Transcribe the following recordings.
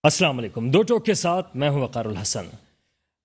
अस्सलाम वालेकुम। दो टोक के साथ मैं हूं वक़ारुल हसन।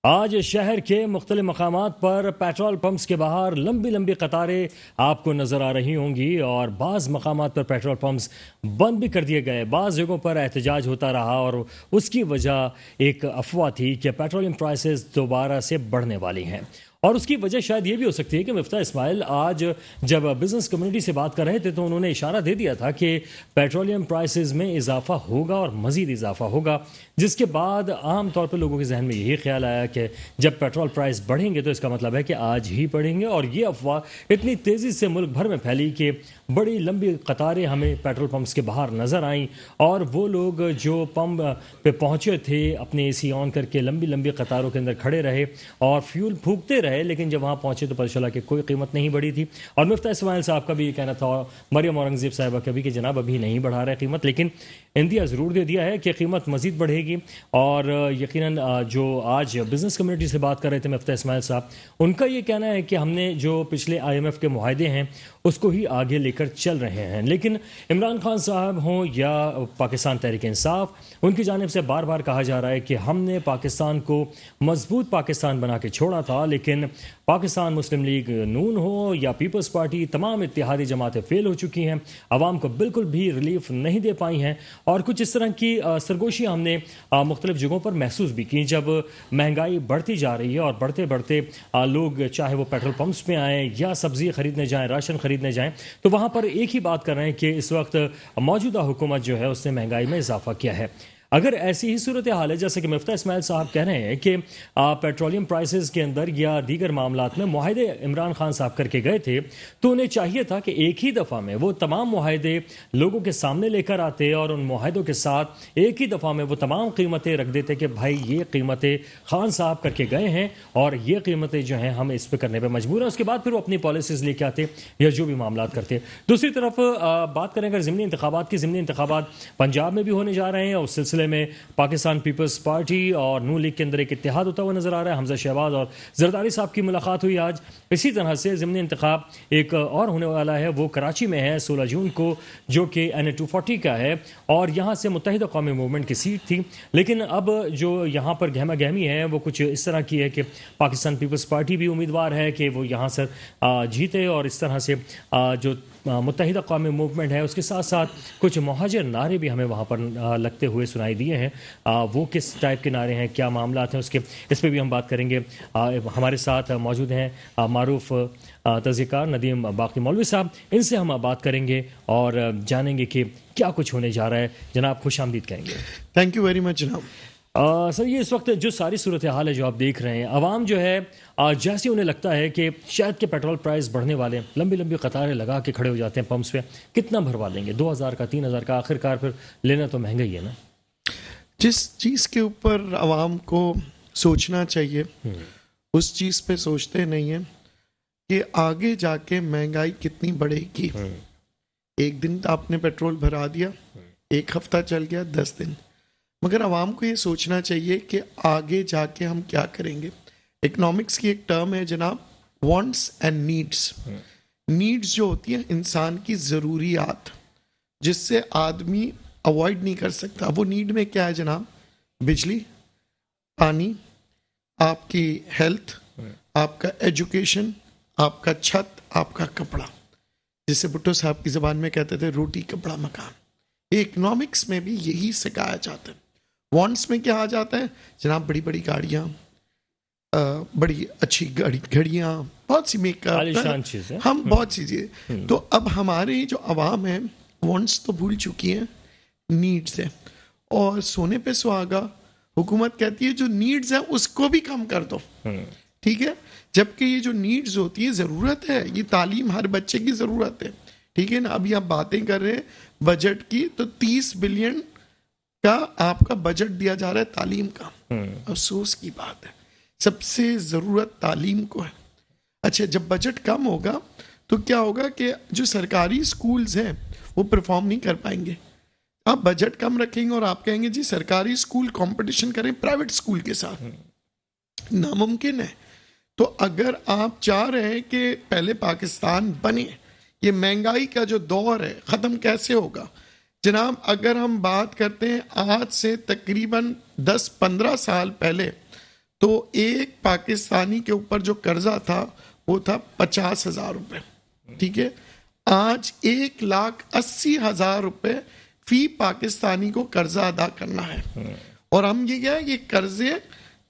आज शहर के मुख्तलिफ मकामात पर पेट्रोल पंप्स के बाहर लंबी लंबी कतारें आपको नज़र आ रही होंगी और बाज़ मकामात पर पेट्रोल पंप्स बंद भी कर दिए गए। बाज़ जगहों पर एहतजाज होता रहा और उसकी वजह एक अफवाह थी कि पेट्रोलियम प्राइसेस दोबारा से बढ़ने वाली हैं। और उसकी वजह शायद ये भी हो सकती है कि मिफ्ता इस्माइल आज जब बिज़नेस कम्युनिटी से बात कर रहे थे तो उन्होंने इशारा दे दिया था कि पेट्रोलियम प्राइसेस में इजाफा होगा और मज़ीद इजाफा होगा, जिसके बाद आम तौर पर लोगों के जहन में यही ख्याल आया कि जब पेट्रोल प्राइस बढ़ेंगे तो इसका मतलब है कि आज ही बढ़ेंगे। और ये अफवाह इतनी तेज़ी से मुल्क भर में फैली कि बड़ी लंबी कतारें हमें पेट्रोल पंप्स के बाहर नज़र आईं और वो लोग जो पंप पे पहुँचे थे अपने एसी ऑन करके लंबी लंबी कतारों के अंदर खड़े रहे और फ्यूल फूकते रहे, लेकिन जब वहाँ पहुँचे तो पता चला कि कोई कीमत नहीं बढ़ी थी। और मुफ्ता इस्माइल साहब का भी ये कहना था, मरियम औरंगज़ेब साहिबा का भी, कि जनाब अभी नहीं बढ़ा रहा है कीमत, लेकिन इंदिया ज़रूर दे दिया है कि कीमत मज़ीद बढ़ेगी। और यकीनन जो आज बिज़नेस कम्युनिटी से बात कर रहे थे मुफ्ता इस्माइल साहब, उनका ये कहना है कि हमने जो पिछले IMF के मुआहदे हैं उसको ही आगे लेकर चल रहे हैं। लेकिन इमरान खान साहब हों या पाकिस्तान तहरीक इंसाफ, उनकी जानिब से बार बार कहा जा रहा है कि हमने पाकिस्तान को मजबूत पाकिस्तान बना के छोड़ा था, लेकिन पाकिस्तान मुस्लिम लीग नून हो या पीपल्स पार्टी, तमाम इत्तेहादी जमातें फेल हो चुकी हैं, आवाम को बिल्कुल भी रिलीफ नहीं दे पाई हैं। और कुछ इस तरह की सरगोशियाँ हमने मुख्तलिफ जगहों पर महसूस भी की। जब महंगाई बढ़ती जा रही है और बढ़ते बढ़ते लोग चाहे वो पेट्रोल पंप्स में आएँ या सब्ज़ी ख़रीदने जाएँ, राशन ख़रीदने जाएँ, तो वहाँ पर एक ही बात कर रहे हैं कि इस वक्त मौजूदा हुकूमत जो है उसने महंगाई में इजाफा किया है। अगर ऐसी ही सूरत हाल है जैसे कि मुफ्ता इस्माइल साहब कह रहे हैं कि पेट्रोलियम प्राइसेस के अंदर या दीगर मामलात में मुआहदे इमरान खान साहब करके गए थे, तो उन्हें चाहिए था कि एक ही दफ़ा में वो तमाम मुआहदे लोगों के सामने लेकर आते और उन मुआहदों के साथ एक ही दफ़ा में वो तमाम कीमतें रख देते कि भाई ये कीमतें खान साहब करके गए हैं और ये कीमतें जो हैं हम इस पर करने पर मजबूर हैं। उसके बाद फिर वो अपनी पॉलिसीज़ लेके आते या जो भी मामलात करते। दूसरी तरफ बात करें अगर ज़िमनी इंतखाबात की, ज़िमनी इंतखाबात पंजाब में भी होने जा रहे हैं और उस सिलसिले में पाकिस्तान पीपल्स पार्टी और नून लीग के अंदर एक इत्तेहाद होता हुआ नजर आ रहा है। हमजा शहबाज और जरदारी साहब की मुलाकात हुई आज। इसी तरह से ज़िमनी इंतखाब एक और होने वाला है, वो कराची में है 16 जून को, जो कि NA 240 का है और यहाँ से मुत्तहिदा कौमी मूवमेंट की सीट थी। लेकिन अब जो यहाँ पर गहमा गहमी है वो कुछ इस तरह की है कि पाकिस्तान पीपल्स पार्टी भी उम्मीदवार है कि वो यहाँ से जीते और इस तरह से जो मुत्तहिदा कौमी मूवमेंट है उसके साथ साथ कुछ मुहाजिर नारे भी हमें वहाँ पर लगते हुए सुनाई दिए हैं। वो किस टाइप के नारे हैं, क्या मामला हैं, उसके इस पर भी हम बात करेंगे। हमारे साथ मौजूद हैं मारूफ तज़कियाकार नदीम बाकी मौलवी साहब, इनसे हम बात करेंगे और जानेंगे कि क्या कुछ होने जा रहा है। जनाब खुश आमदीद कहेंगे। थैंक यू वेरी मच जनाब। सर ये इस वक्त जो सारी सूरत हाल है जो आप देख रहे हैं, आवाम जो है जैसे उन्हें लगता है कि शायद के पेट्रोल प्राइस बढ़ने वाले हैं, लंबी लंबी कतारें लगा के खड़े हो जाते हैं पंप्स पे, कितना भरवा लेंगे, 2000 का 3000 का, आखिरकार फिर लेना तो महंगा ही है ना। जिस चीज़ के ऊपर आवाम को सोचना चाहिए उस चीज़ पे सोचते नहीं है कि आगे जाके महंगाई कितनी बढ़ेगी। एक दिन आपने पेट्रोल भरा दिया, एक हफ्ता चल गया, 10 दिन, मगर आवाम को ये सोचना चाहिए कि आगे जाके हम क्या करेंगे। इकोनॉमिक्स की एक टर्म है जनाब, वांट्स एंड नीड्स। नीड्स जो होती है इंसान की ज़रूरियात, जिससे आदमी अवॉइड नहीं कर सकता। वो नीड में क्या है जनाब? बिजली, पानी, आपकी हेल्थ, आपका एजुकेशन, आपका छत, आपका कपड़ा, जिसे भुट्टो साहब की ज़बान में कहते थे रोटी कपड़ा मकान। इकोनॉमिक्स में भी यही सिखाया जाता है। वांट्स में क्या आ जाता है जनाब? बड़ी बड़ी गाड़ियाँ, बड़ी अच्छी घड़ियाँ, बहुत सी मेकअप, हम बहुत सी चीज़ें। तो अब हमारे जो आवाम है वांट्स तो भूल चुकी हैं, नीड्स है। और सोने पे सुहागा हुकूमत कहती है जो नीड्स है उसको भी कम कर दो, ठीक है, जबकि ये जो नीड्स होती है ज़रूरत है, ये तालीम हर बच्चे की ज़रूरत है, ठीक है ना। अभी आप बातें कर रहे हैं बजट की, तो 30 बिलियन का आपका बजट दिया जा रहा है तालीम का। अफसोस की बात है, सबसे ज़रूरत तालीम को है। अच्छा, जब बजट कम होगा तो क्या होगा कि जो सरकारी स्कूल्स हैं वो परफॉर्म नहीं कर पाएंगे। आप बजट कम रखेंगे और आप कहेंगे जी सरकारी स्कूल कंपटीशन करें प्राइवेट स्कूल के साथ, नामुमकिन है। तो अगर आप चाह रहे हैं कि पहले पाकिस्तान बने, ये महंगाई का जो दौर है ख़त्म कैसे होगा? जनाब अगर हम बात करते हैं आज से तकरीबन 10-15 साल पहले, तो एक पाकिस्तानी के ऊपर जो कर्जा था वो था 50,000 रुपये, ठीक है। आज 1,80,000 रुपये फी पाकिस्तानी को कर्जा अदा करना है, और हम ये क्या है, ये कर्जे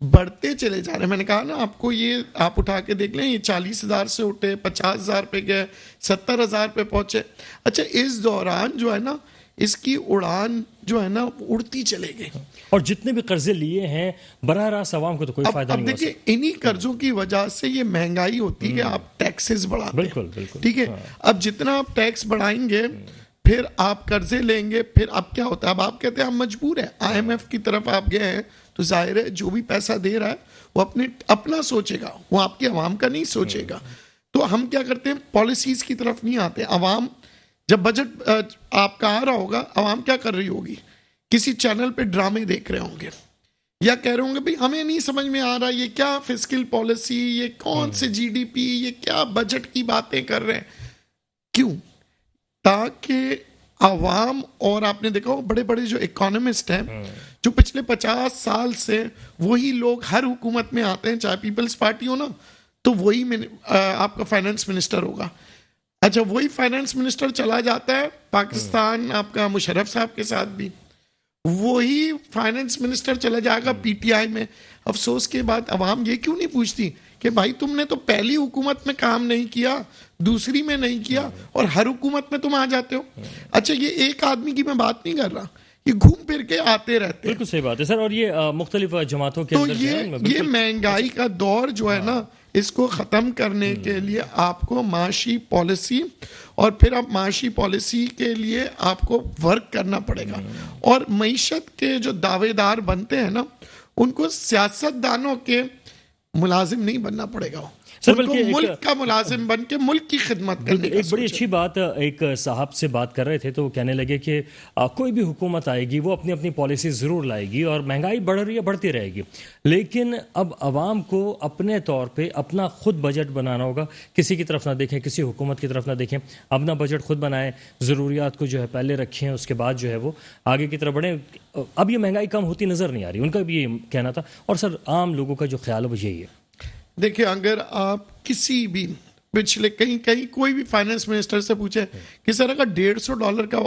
बढ़ते चले जा रहे हैं। मैंने कहा ना आपको, ये आप उठा के देख लें, ये 40,000 से उठे, 50,000 पे गए, 70,000 पे पहुंचे। अच्छा, इस दौरान जो है ना, इसकी उड़ान जो है ना उड़ती चले गई, और जितने भी कर्जे लिए हैं बराह रास्त आवाम को तो कोई फायदा अब नहीं हुआ। देखिए, इन्हीं कर्जों की वजह से ये महंगाई होती है, आप टैक्सेस बढ़ाते हैं, बिल्कुल बिल्कुल, ठीक है। अब जितना आप टैक्स बढ़ाएंगे, फिर आप कर्जे लेंगे, फिर अब क्या होता है, अब आप कहते हैं हम मजबूर है, IMF की तरफ आप गए हैं, तो जाहिर है जो भी पैसा दे रहा है वो अपना सोचेगा, वो आपकी आवाम का नहीं सोचेगा। तो हम क्या करते हैं, पॉलिसीज की तरफ नहीं आते। आवाम जब बजट आपका आ रहा होगा, आवाम क्या कर रही होगी, किसी चैनल पे ड्रामे देख रहे होंगे, या कह रहे होंगे भाई हमें नहीं समझ में आ रहा, ये क्या फिस्कल पॉलिसी, ये कौन से GDP, ये क्या बजट की बातें कर रहे हैं। क्यों? ताकि आवाम, और आपने देखा हो बड़े बड़े जो इकोनॉमिस्ट हैं, जो पिछले 50 साल से वही लोग हर हुकूमत में आते हैं, चाहे पीपल्स पार्टी हो ना, तो वही आपका फाइनेंस मिनिस्टर होगा। अच्छा, वही फाइनेंस मिनिस्टर चला जाता है पाकिस्तान, आपका मुशर्रफ साहब के साथ भी वही फाइनेंस मिनिस्टर चला जाएगा PTI में। अफसोस के बाद अवाम ये क्यों नहीं पूछती कि भाई तुमने तो पहली हुकूमत में काम नहीं किया, दूसरी में नहीं किया, और हर हुकूमत में तुम आ जाते हो। अच्छा, ये एक आदमी की मैं बात नहीं कर रहा, ये घूम फिर के आते रहते हैं। बिल्कुल सही बात है सर, और ये मुख्तलिफ जमातों के तो अंदर जो है, ये महंगाई का दौर जो है ना, इसको ख़त्म करने के लिए आपको माशी पॉलिसी, और फिर अब माशी पॉलिसी के लिए आपको वर्क करना पड़ेगा। और मईशत के जो दावेदार बनते हैं ना, उनको सियासतदानों के मुलाजिम नहीं बनना पड़ेगा, सर, उनको बल्कि मुल्क का मुलाजिम बन के मुल्क की खिदमत करने का एक बड़ी अच्छी बात, एक साहब से बात कर रहे थे तो वो कहने लगे कि कोई भी हुकूमत आएगी वो अपनी अपनी पॉलिसी ज़रूर लाएगी, और महंगाई बढ़ रही है, बढ़ती रहेगी, लेकिन अब आवाम को अपने तौर पे अपना खुद बजट बनाना होगा। किसी की तरफ ना देखें, किसी हुकूमत की तरफ ना देखें, अपना बजट खुद बनाएं, ज़रूरियात को जो है पहले रखें, उसके बाद जो है वो आगे की तरफ बढ़ें। अब ये महंगाई कम होती नज़र नहीं आ रही, उनका भी ये कहना था। और सर, आम लोगों का जो ख्याल है वो यही है। देखिए, अगर आप किसी भी पिछले कहीं कोई भी फाइनेंस मिनिस्टर से पूछे कि सर अगर $150 का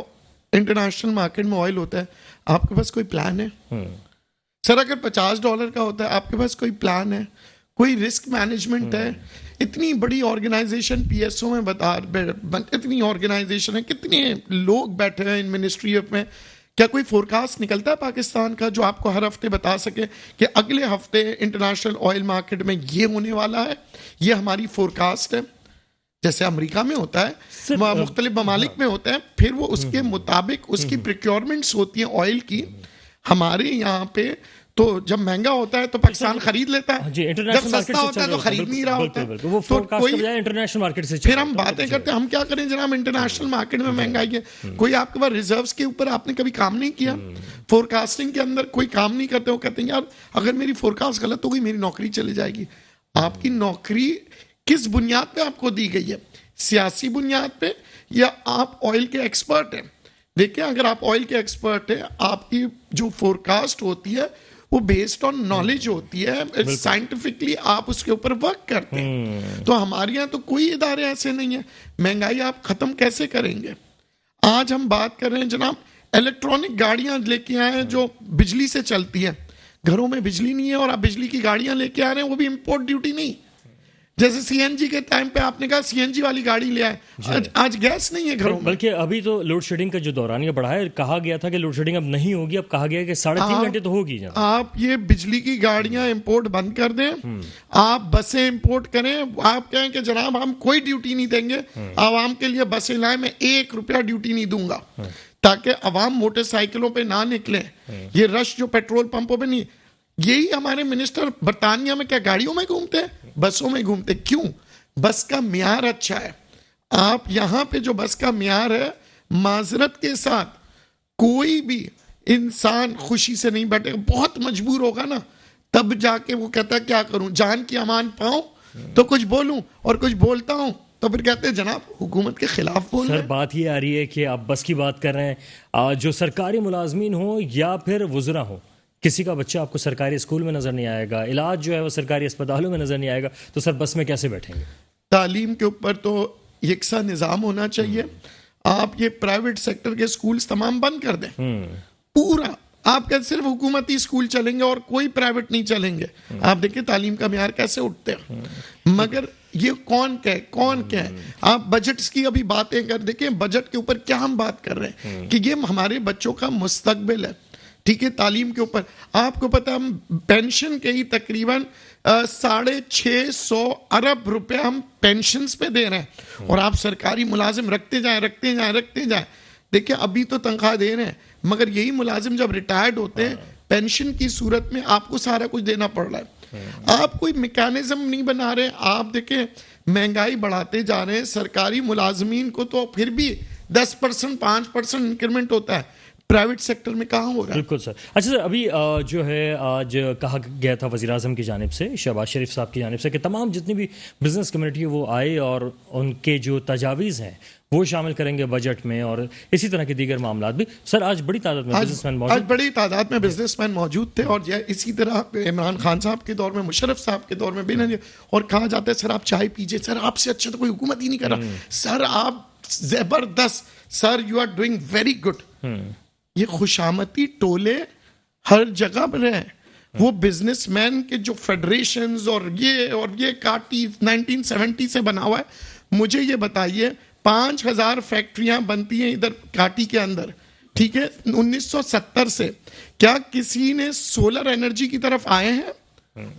इंटरनेशनल मार्केट में ऑयल होता है, आपके पास कोई प्लान है? सर अगर $50 का होता है, आपके पास कोई प्लान है, कोई रिस्क मैनेजमेंट है? इतनी बड़ी ऑर्गेनाइजेशन PSO में इतनी ऑर्गेनाइजेशन है, कितने लोग बैठे हैं इन मिनिस्ट्री में, क्या कोई फोरकास्ट निकलता है पाकिस्तान का जो आपको हर हफ्ते बता सके कि अगले हफ्ते इंटरनेशनल ऑयल मार्केट में ये होने वाला है, ये हमारी फोरकास्ट है? जैसे अमेरिका में होता है, मुख्तलिफ ममालिक में होता है, फिर वो उसके मुताबिक उसकी प्रिक्योरमेंट्स होती हैं ऑयल की। हमारे यहाँ पे तो जब महंगा होता है तो पाकिस्तान खरीद लेता है, जब सस्ता होता है तो खरीद नहीं रहा होता। तो कोई इंटरनेशनल मार्केट से फिर हम बातें करते हैं, हम क्या करें जनाब, इंटरनेशनल मार्केट में महंगाई है, कोई आपके पास रिजर्व्स के ऊपर आपने कभी काम नहीं किया, फोरकास्टिंग के अंदर कोई काम नहीं करते हो, कहते हैं यार अगर मेरी फोरकास्ट गलत हो गई मेरी नौकरी चली जाएगी। आपकी नौकरी किस बुनियाद पे आपको दी गई है, सियासी बुनियाद पे, या आप ऑयल के एक्सपर्ट हैं? देखिए, अगर आप ऑयल के एक्सपर्ट हैं, आपकी जो फोरकास्ट होती है वो बेस्ड ऑन नॉलेज होती है, साइंटिफिकली आप उसके ऊपर वर्क करते हैं। तो हमारे यहाँ तो कोई इदारे ऐसे नहीं है। महंगाई आप खत्म कैसे करेंगे? आज हम बात कर रहे हैं जनाब, इलेक्ट्रॉनिक गाड़ियां लेके आए हैं जो बिजली से चलती है, घरों में बिजली नहीं है और आप बिजली की गाड़ियां लेके आ रहे हैं, वो भी इंपोर्ट ड्यूटी नहीं। जैसे CNG के टाइम पे आपने कहा CNG वाली गाड़ी ले आए, आज गैस नहीं है घरों में। बल्कि अभी तो लोड शेडिंग का जो दौरान बढ़ा है, कहा गया था कि लोड शेडिंग अब नहीं होगी, अब कहा गया कि 3.5 घंटे तो होगी। आप ये बिजली की गाड़ियां इंपोर्ट बंद कर दें, आप बसें इंपोर्ट करें, आप कहें कि जनाब हम कोई ड्यूटी नहीं देंगे, आवाम के लिए बसें लाएं, मैं 1 रुपया ड्यूटी नहीं दूंगा, ताकि आवाम मोटरसाइकिलों पे ना निकले, ये रश जो पेट्रोल पंपों पे नहीं। यही हमारे मिनिस्टर बरतानिया में क्या गाड़ियों में घूमते हैं, बसों में घूमते? क्यों? बस का म्यार अच्छा है। आप यहां पे जो बस का म्यार है, माजरत के साथ कोई भी इंसान खुशी से नहीं बैठेगा, बहुत मजबूर होगा ना, तब जाके वो कहता है क्या करूं, जान की अमान पाऊं तो कुछ बोलूं, और कुछ बोलता हूं तो फिर कहते हैं जनाब हुकूमत के खिलाफ बोल रहे सर हैं। बात ये आ रही है कि आप बस की बात कर रहे हैं, जो सरकारी मुलाजमीन हो या फिर वुजरा हो, किसी का बच्चा आपको सरकारी स्कूल में नजर नहीं आएगा, इलाज जो है वो सरकारी अस्पतालों में नजर नहीं आएगा, तो सर बस में कैसे बैठेंगे? तालीम के ऊपर तो यकसा निज़ाम होना चाहिए। आप ये प्राइवेट सेक्टर के स्कूल्स तमाम बंद कर दें, पूरा आपका सिर्फ हुकूमती स्कूल चलेंगे और कोई प्राइवेट नहीं चलेंगे। आप देखिए तालीम का म्यार कैसे उठते हैं। मगर ये कौन कहे आप बजट्स की अभी बातें कर, देखिए बजट के ऊपर क्या हम बात कर रहे हैं कि ये हमारे बच्चों का मुस्तकबिल है, ठीक है। तालीम के ऊपर आपको पता हम पेंशन के ही तकरीबन 650 अरब रुपए हम पेंशन पे दे रहे हैं और आप सरकारी मुलाजिम रखते जाए। देखिए अभी तो तनख्वाह दे रहे हैं, मगर यही मुलाजिम जब रिटायर्ड होते हैं पेंशन की सूरत में आपको सारा कुछ देना पड़ रहा है। आप कोई मैकेनिज्म नहीं बना रहे। आप देखें महंगाई बढ़ाते जा रहे हैं, सरकारी मुलाजमीन को तो फिर भी 10% 5% इंक्रीमेंट होता है, प्राइवेट सेक्टर में कहाँ हो रहा है? बिल्कुल सर। अच्छा सर, अभी जो है आज कहा गया था वज़ीर आज़म की जानिब से, शहबाज शरीफ साहब की जानिब से, कि तमाम जितनी भी बिजनेस कम्युनिटी है वो आए और उनके जो तजावीज़ हैं वो शामिल करेंगे बजट में, और इसी तरह के दीगर मामलात भी। सर आज बड़ी तादाद में बिजनेसमैन मौजूद, आज बड़ी तादाद में बिजनेसमैन मौजूद थे और इसी तरह इमरान खान साहब के दौर में, मुशर्रफ साहब के दौर में भी, और कहा जाता है सर आप चाय पीजिए, सर आपसे अच्छा तो कोई हुकूमत ही नहीं कर रहा, सर आप जबरदस्त, sir you are doing very good. ये खुशामती टोले हर जगह पर हैं। वो बिजनेसमैन के जो फेडरेशंस और ये काटी 1970 से बना हुआ है। मुझे ये बताइए 5000 फैक्ट्रियां बनती हैं इधर काटी के अंदर, ठीक है, 1970 से। क्या किसी ने सोलर एनर्जी की तरफ आए हैं?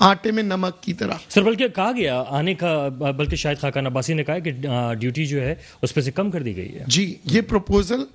आटे में नमक की तरह। सर बल्कि कहा गया आने का, बल्कि शायद खाकान अब्बासी ने कहा कि ड्यूटी जो है उस पर से कम कर दी गई है। जी, ये प्रपोजल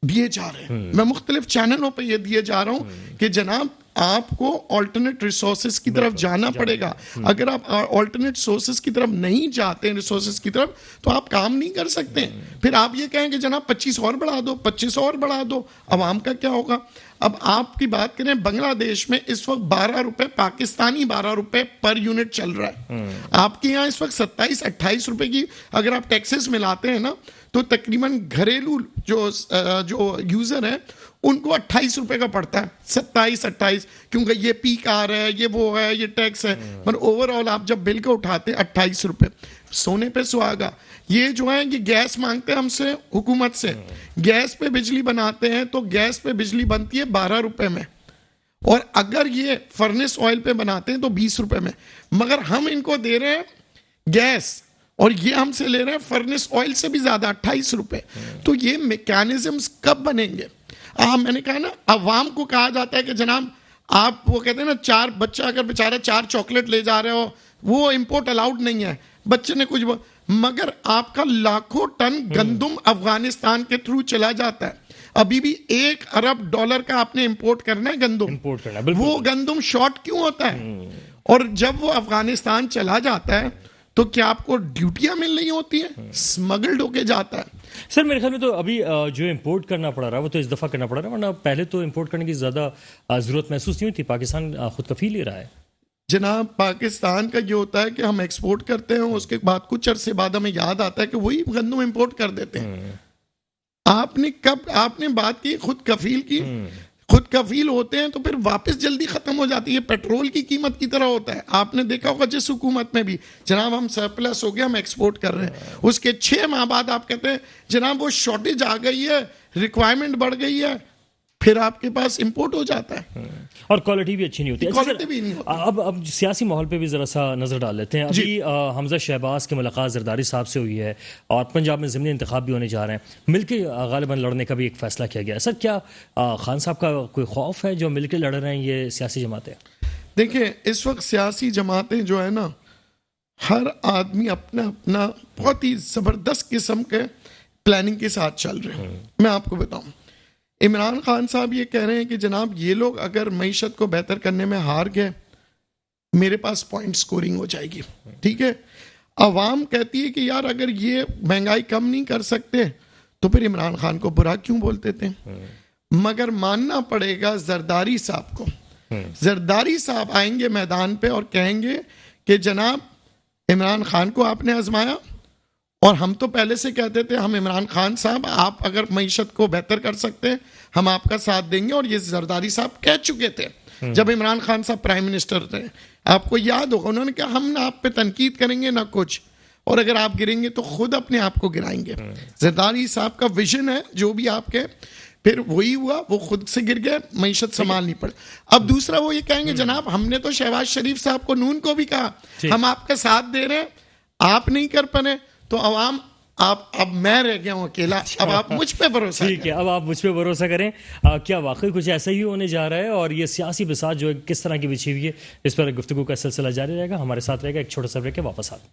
दिए जा रहे हैं, मैं मुख्तलिफ चैनलों पे ये दिए जा रहा हूं कि जनाब आपको ऑल्टरनेट रिसोर्सेज की तरफ जाना पड़ेगा। अगर आप ऑल्टरनेट सोर्सेज की तरफ नहीं जाते, रिसोर्सेज की तरफ, तो आप काम नहीं कर सकते। फिर आप ये कहेंगे जनाब 25 और बढ़ा दो, 25 और बढ़ा दो, अवाम का क्या होगा? अब आपकी बात करें, बांग्लादेश में इस वक्त 12 रुपए, पाकिस्तानी 12 रुपए पर यूनिट चल रहा है। आपके यहाँ इस वक्त 27-28 रुपए की अगर आप टैक्सेस मिलाते हैं ना, तो तकरीबन घरेलू जो यूजर है उनको 28 रुपए का पड़ता है, 27-28, क्योंकि ये पीक आ रहा है, ये वो है, ये टैक्स है। पर ओवरऑल आप जब बिल को उठाते हैं 28 रुपए। सोने पे सुहागा। ये जो है कि गैस मांगते हैं हमसे, हुकूमत से, गैस पे बिजली बनाते हैं तो गैस पे बिजली बनती है 12 रुपए में, और अगर ये फर्नेस ऑयल पे बनाते हैं तो 20 रुपए में। मगर हम इनको दे रहे हैं गैस और ये हमसे ले रहे हैं फर्नेस ऑयल से भी ज्यादा, 28 रुपए। तो ये मैकेनिज्म्स कब बनेंगे? मैंने कहा ना, अवाम को कहा जाता है कि जनाब आप, वो कहते हैं ना, 4 बच्चा अगर बेचारा 4 चॉकलेट ले जा रहे हो, वो इंपोर्ट अलाउड नहीं है, बच्चे ने कुछ, मगर आपका लाखों टन गंदुम अफगानिस्तान के थ्रू चला जाता है। अभी भी $1 अरब का आपने इंपोर्ट करना है, गंदुम इंपोर्ट करना है। वो गंदुम शॉर्ट क्यों होता है? और जब वो अफगानिस्तान चला जाता है तो क्या आपको ड्यूटियां मिल रही होती है? स्मगल्ड होके जाता है। सर मेरे ख्याल में तो अभी जो इंपोर्ट करना पड़ रहा है वो तो इस दफ़ा करना पड़ रहा है, वरना पहले तो इंपोर्ट करने की ज़्यादा ज़रूरत महसूस नहीं हुई थी। पाकिस्तान खुद कफील ले रहा है। जनाब पाकिस्तान का ये होता है कि हम एक्सपोर्ट करते हैं, उसके बाद कुछ अरसे बाद हमें याद आता है कि वही गंदम इंपोर्ट कर देते हैं। आपने बात की खुद कफील की, खुद कफील होते हैं तो फिर वापस जल्दी खत्म हो जाती है। पेट्रोल की कीमत की तरह होता है। आपने देखा होगा जिस हुकूमत में भी, जनाब हम सरप्लस हो गया, हम एक्सपोर्ट कर रहे हैं, उसके 6 माह बाद आप कहते हैं जनाब वो शॉर्टेज आ गई है, रिक्वायरमेंट बढ़ गई है, फिर आपके पास इंपोर्ट हो जाता है और क्वालिटी भी अच्छी नहीं होती। क्वालिटी भी नहीं होती। अब सियासी माहौल पे भी ज़रा सा नज़र डाल लेते हैं। अभी हमजा शहबाज की मुलाकात जरदारी साहब से हुई है और पंजाब में ज़मीनी इंतखाब भी होने जा रहे हैं। मिलके गालिबन लड़ने का भी एक फैसला किया गया है। सर क्या खान साहब का कोई खौफ है जो मिलके लड़ रहे हैं ये सियासी जमातें? देखिए इस वक्त सियासी जमातें जो है ना, हर आदमी अपना अपना बहुत ही ज़बरदस्त किस्म के प्लानिंग के साथ चल रहे हैं। मैं आपको बताऊं, इमरान खान साहब ये कह रहे हैं कि जनाब ये लोग अगर मईशत को बेहतर करने में हार गए, मेरे पास पॉइंट स्कोरिंग हो जाएगी, ठीक है। अवाम कहती है कि यार अगर ये महंगाई कम नहीं कर सकते तो फिर इमरान खान को बुरा क्यों बोलते थे? मगर मानना पड़ेगा जरदारी साहब को। जरदारी साहब आएंगे मैदान पे और कहेंगे कि जनाब इमरान खान को आपने आजमाया और हम तो पहले से कहते थे, हम इमरान खान साहब, आप अगर मईशत को बेहतर कर सकते हैं हम आपका साथ देंगे। और ये जरदारी साहब कह चुके थे जब इमरान खान साहब प्राइम मिनिस्टर थे, आपको याद होगा, उन्होंने कहा हम ना आप पे तनकीद करेंगे ना कुछ, और अगर आप गिरेंगे तो खुद अपने आप को गिराएंगे। जरदारी साहब का विजन है जो भी आपके, फिर वही हुआ, वो खुद से गिर गए, मईशत संभालनी पड़े। अब दूसरा वो ये कहेंगे जनाब हमने तो शहबाज शरीफ साहब को, नून को भी कहा हम आपका साथ दे रहे हैं, आप नहीं कर पाए तो अवाम, आप, अब मैं रह गया हूं अकेला, अब आप मुझ पे भरोसा ठीक है, अब आप मुझ पे भरोसा करें। क्या वाकई कुछ ऐसा ही होने जा रहा है और ये सियासी बिसात जो है किस तरह की बिछी हुई है, इस पर गुफ्तगू का सिलसिला जारी रहेगा। हमारे साथ रहेगा, एक छोटा सा ब्रेक है, वापस आते हैं।